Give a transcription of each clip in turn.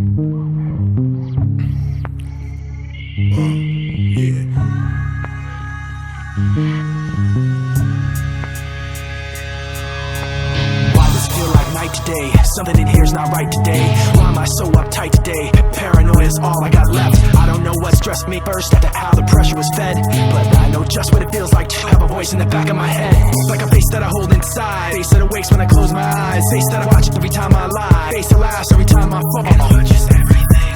Why does it feel like night today? Something in here's not right today. Why am I so uptight today? Paranoia is all I got left. I don't know what stressed me first after how the pressure was fed, but I know just what it feels like to have a voice in the back of my head. Like a face that I hold inside, face that awakes when I close my eyes, face that I watch every time I lie, face that laughs every time I fall.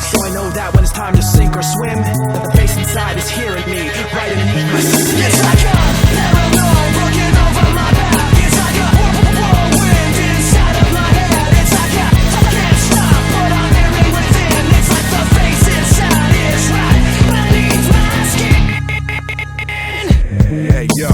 So I know that when it's time to sink or swim, that the face inside is hearing me right underneath my skin. It's like a paranoia looking over my back. It's like a whirlwind inside of my head. It's like I can't stop what I'm hearing within. It's like the face inside is right beneath my skin. Hey yo,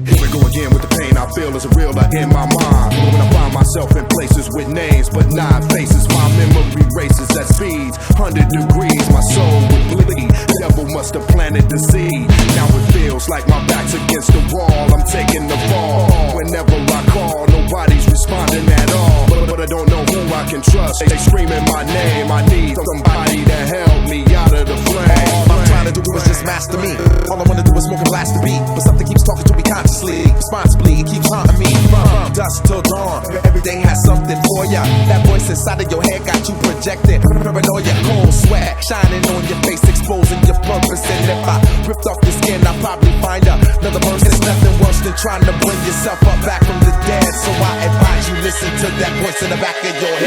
here we go again with the pain I feel is a realer in my mind. When I find myself in places with names but not faces, my memory races at speeds 100 degrees. My soul would bleed. Devil must have planted the seed. Now it feels like my back's against the wall. I'm taking the fall. Whenever I call, nobody's responding at all. But I don't know who I can trust. They screaming my name. I need somebody to help me out of the flame. All I'm trying to do is just master me. All I wanna do is smoke and blast the beat, but something keeps talking to me consciously, responsibly. It keeps haunting me from dusk till dawn. Every day has something for ya. That voice inside of your head got you projected. Paranoia, cold sweat shining on your face, exposing your purpose. And if I ripped off your skin, I'll probably find another person. It's nothing worse than trying to bring yourself up back from the dead. So I advise you listen to that voice in the back of your head.